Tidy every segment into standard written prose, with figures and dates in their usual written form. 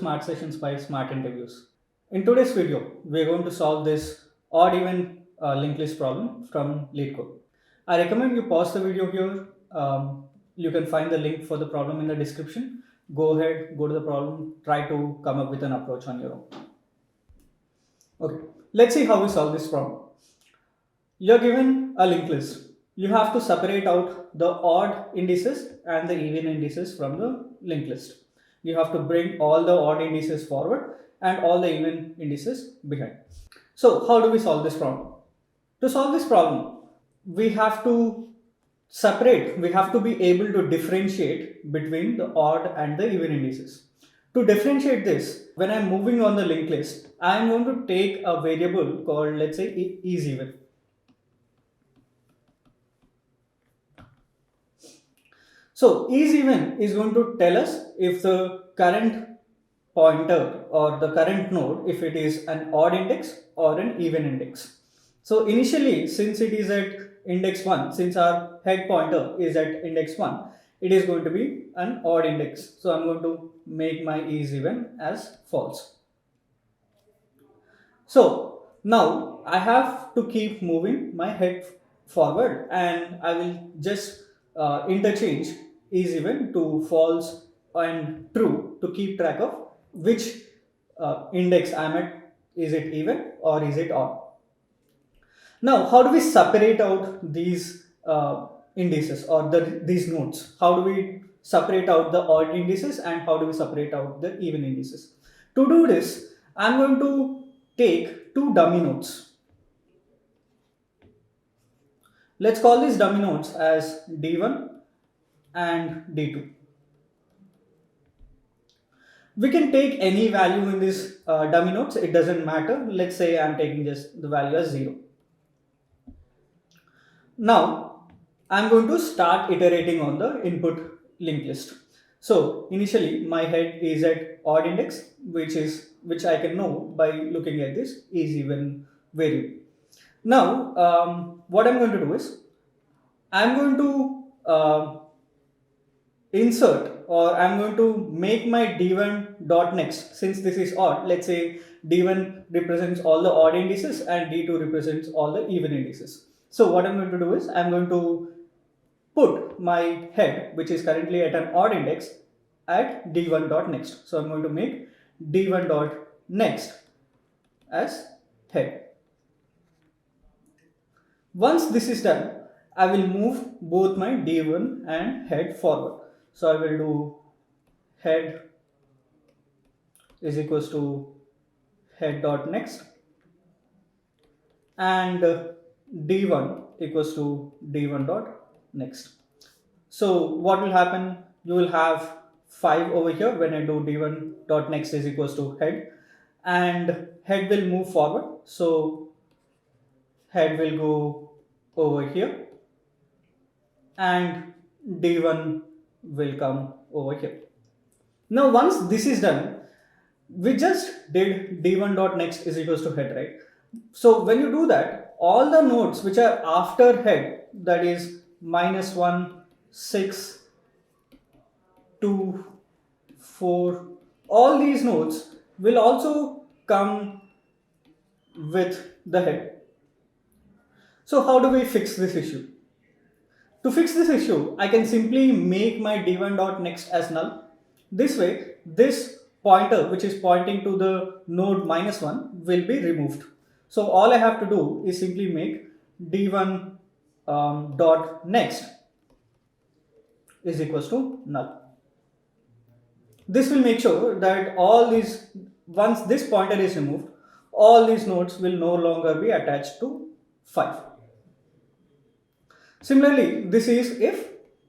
Smart Sessions by Smart Interviews. In today's video, we're going to solve this odd even linked list problem from LeetCode. I recommend you pause the video here. You can find the link for the problem in the description. Go ahead, go to the problem, try to come up with an approach on your own. Okay, let's see how we solve this problem. You're given a linked list. You have to separate out the odd indices and the even indices from the linked list. You have to bring all the odd indices forward and all the even indices behind. So how do we solve this problem? To solve this problem, we have to we have to be able to differentiate between the odd and the even indices. To differentiate this, when I'm moving on the linked list, I'm going to take a variable called, let's say, is even. So is even is going to tell us if the current pointer or the current node, if it is an odd index or an even index. So initially, since it is at index 1, since our head pointer is at index 1, it is going to be an odd index. So I'm going to make my is even as false. So now I have to keep moving my head forward, and I will just interchange is even to false and true to keep track of which index I'm at. Is it even or is it odd? Now, how do we separate out these indices or these nodes? How do we separate out the odd indices and how do we separate out the even indices? To do this, I'm going to take two dummy nodes. Let's call these dummy nodes as D1 and D2. We can take any value in these dummy nodes, it doesn't matter. Let's say I'm taking just the value as 0. Now, I'm going to start iterating on the input linked list. So initially my head is at odd index, which I can know by looking at this is even variable. Now, what I'm going to do is I'm going to insert, or I'm going to make my D1 dot next. Since this is odd, let's say D1 represents all the odd indices and D2 represents all the even indices. So what I'm going to do is I'm going to put my head, which is currently at an odd index, at D1 dot next. So I'm going to make D1 dot next as head. Once this is done, I will move both my D1 and head forward. So I will do head is equals to head dot next and D1 equals to D1 dot next. So what will happen? You will have 5 over here when I do D1 dot next is equals to head, and head will move forward. So head will go over here and D1 will come over here. Now once this is done, we just did D1 dot next is equals to head, right? So when you do that, all the nodes which are after head, that is -1, 6, 2, 4, all these nodes will also come with the head. So how do we fix this issue? To fix this issue, I can simply make my D1 dot next as null. This way, this pointer which is pointing to the node -1 will be removed. So all I have to do is simply make D1 dot next is equals to null. This will make sure that all these, once this pointer is removed, all these nodes will no longer be attached to 5. Similarly, this is if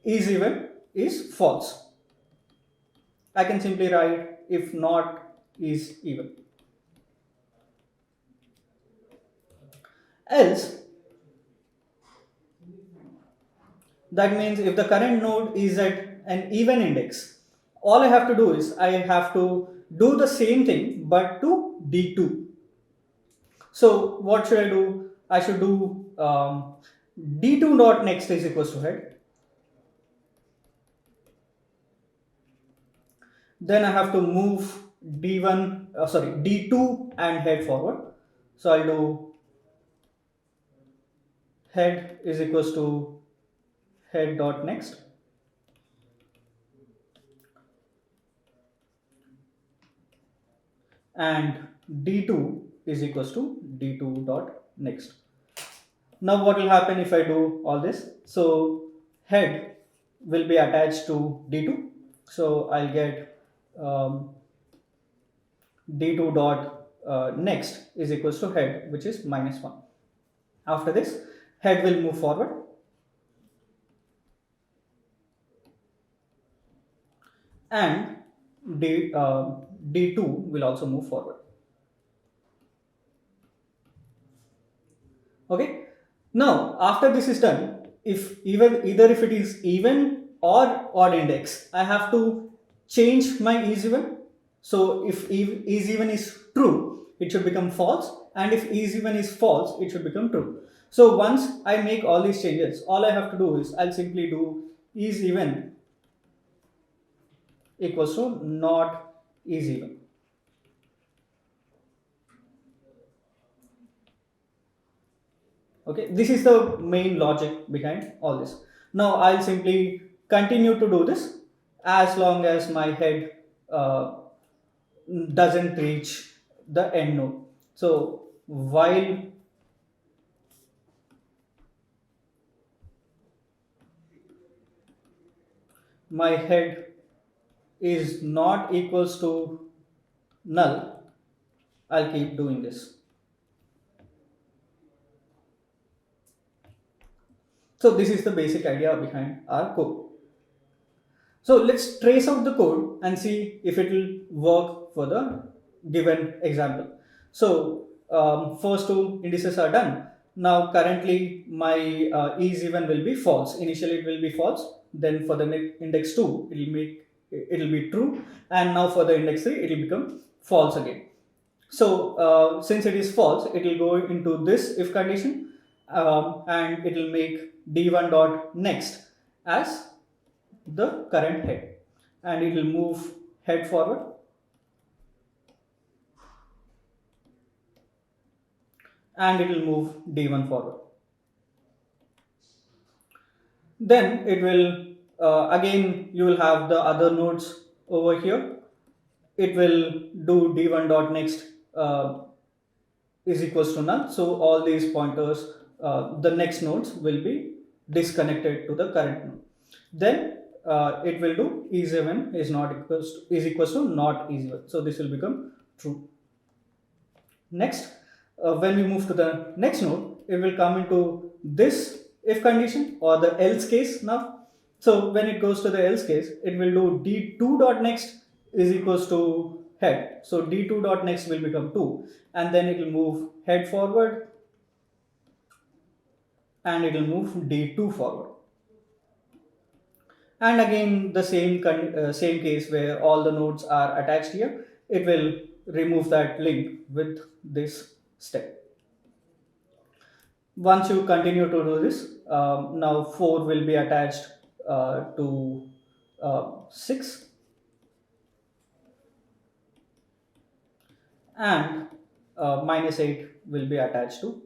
is even is false. I can simply write if not is even. Else, that means if the current node is at an even index, all I have to do is I have to do the same thing but to D2. So what should I do? I should do D2 dot next is equals to head. Then I have to move d1 sorry d2 and head forward. So I'll do head is equals to head dot next, and d2 is equals to d2 dot next. Now what will happen if I do all this? So head will be attached to d2. So I'll get d2 dot next is equals to head, which is -1. After this, head will move forward, and d2 will also move forward. Okay. Now after this is done, if either if it is even or odd index, I have to change my is even. So if is even is true, it should become false, and if is even is false, it should become true. So once I make all these changes, all I have to do is I'll simply do is even equals to not is even. Okay, this is the main logic behind all this. Now I'll simply continue to do this as long as my head uh, doesn't reach the end node. So while my head is not equals to null, I'll keep doing this. So this is the basic idea behind our code. So let's trace out the code and see if it will work for the given example. So first two indices are done. Now currently my is even will be false. Initially it will be false. Then for the index 2 it will be true, and now for the index 3 it will become false again. So since it is false, it will go into this if condition, and it will make d1 dot next as the current head, and it will move head forward, and it will move d1 forward. Then it will again you will have the other nodes over here. It will do d1 dot next is equals to null. So all these pointers, the next nodes will be disconnected to the current node. Then it will do is even is not equals to not is even. So this will become true. Next, when we move to the next node, it will come into this if condition or the else case now. So when it goes to the else case, it will do d2 dot next is equals to head. So d2 dot next will become 2, and then it will move head forward, and it will move d2 forward. And again the same case where all the nodes are attached here, it will remove that link with this step. Once you continue to do this, now 4 will be attached to 6, and -8 will be attached to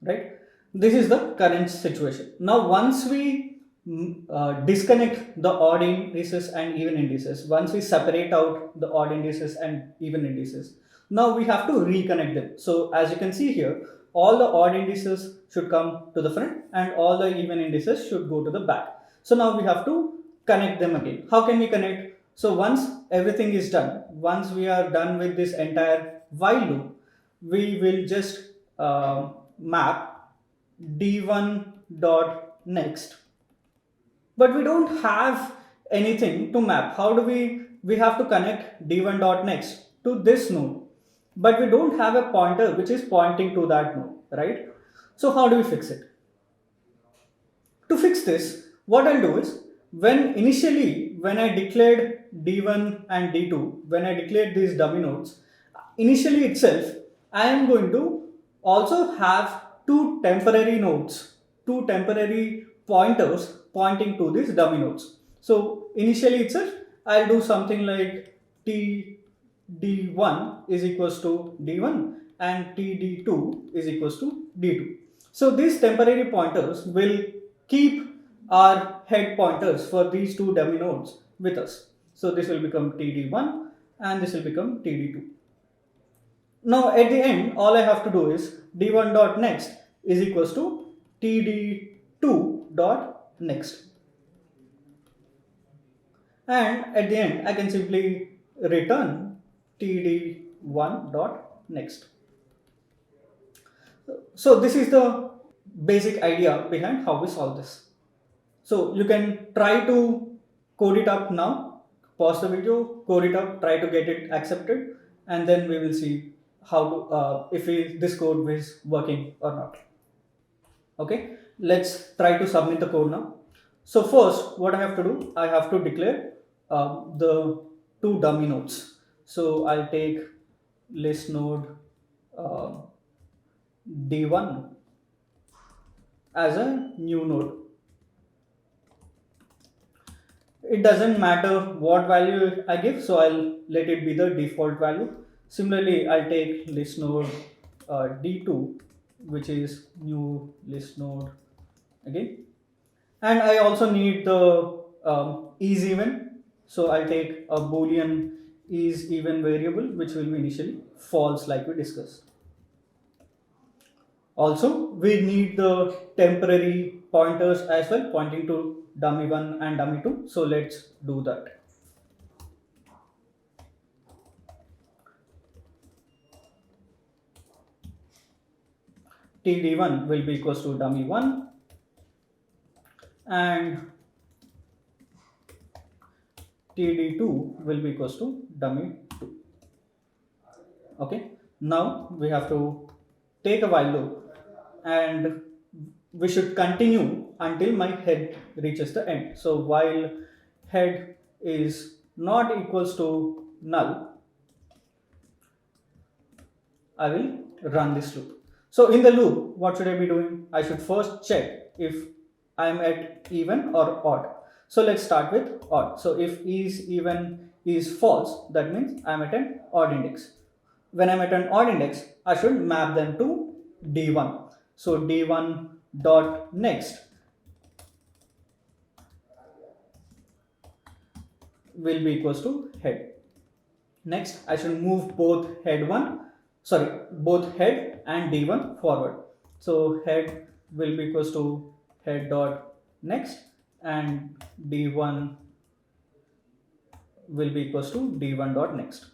right. This is the current situation. Now once we disconnect the odd indices and even indices, once we separate out the odd indices and even indices, now we have to reconnect them. So as you can see here, all the odd indices should come to the front and all the even indices should go to the back. So now we have to connect them again. How can we connect? So once everything is done, once we are done with this entire while loop, we will just map d1 dot next, but we don't have anything to map. How do we have to connect d1 dot next to this node, but we don't have a pointer which is pointing to that node, right? So how do we fix it? To fix this, what I'll do is, when I declared d1 and d2, when I declared these dummy nodes, initially itself I am going to also have two temporary nodes, two temporary pointers pointing to these dummy nodes. So initially itself, I'll do something like T d1 is equals to d1 and td2 is equals to d2. So these temporary pointers will keep our head pointers for these two dummy nodes with us. So this will become td1 and this will become td2. Now at the end, all I have to do is d1 dot next is equals to td2 dot next. And at the end, I can simply return td1 dot next. So this is the basic idea behind how we solve this. So you can try to code it up now, pause the video, code it up, try to get it accepted, and then we will see how to, if this code is working or not. Okay, let's try to submit the code now. So first, what I have to do, I have to declare the two dummy nodes. So I'll take list node uh, d1 as a new node. It doesn't matter what value I give, so I'll let it be the default value. Similarly, I'll take list node d2, which is new list node again. And I also need the is even. So I'll take a boolean is even variable, which will be initially false like we discussed. Also, we need the temporary pointers as well, pointing to dummy1 and dummy2. So let's do that. td1 will be equals to dummy1 and td2 will be equals to dummy2. Okay, now we have to take a while loop and we should continue until my head reaches the end. So while head is not equals to null, I will run this loop. So in the loop, what should I be doing? I should first check if I am at even or odd. So let's start with odd. So if is even is false, that means I am at an odd index. When I'm at an odd index, I should map them to d1. So d1 dot next will be equals to head. Next, I should move both head and d1 forward. So head will be equals to head dot next and d1 will be equals to d1 dot next.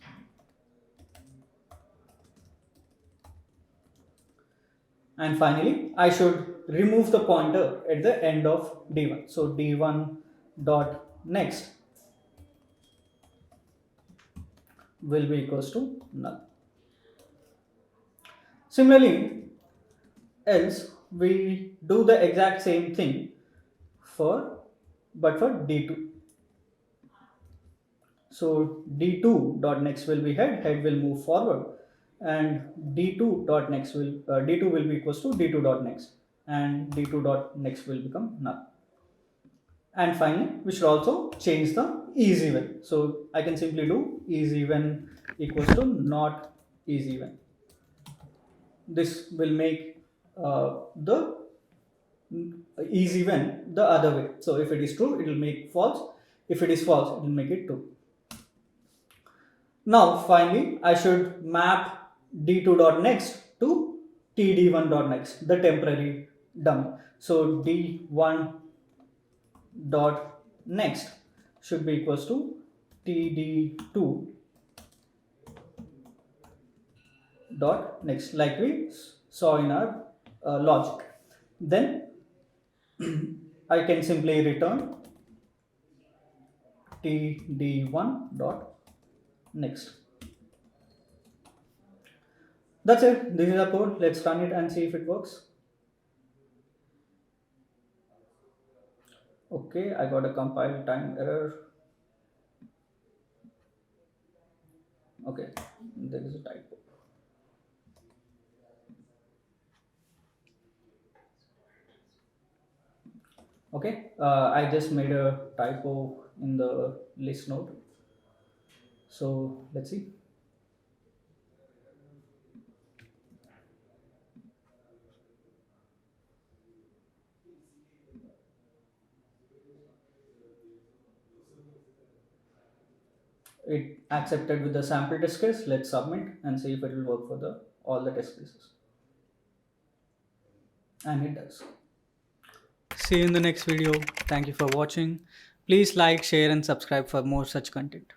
And finally, I should remove the pointer at the end of d1. So d1 dot next will be equals to null. Similarly, else we do the exact same thing but for d2. So d2 dot next will be head will move forward, and d2 dot next will d2 will be equals to d2 dot next, and d2 dot next will become null. And finally, we should also change the is even. So I can simply do is even equals to not is even. This will make the is even the other way. So if it is true, it will make false. If it is false, it will make it true. Now finally, I should map d2.next to td1.next, the temporary dummy. So d1.next should be equals to td2.next, like we saw in our logic. Then I can simply return td1.next. That's it. This is our code. Let's run it and see if it works. Okay, I got a compile time error. Okay, there is a typo. Okay, I just made a typo in the list node. So let's see. It accepted with the sample test case. Let's submit and see if it will work for the all the test cases. And it does. See you in the next video. Thank you for watching. Please like, share, and subscribe for more such content.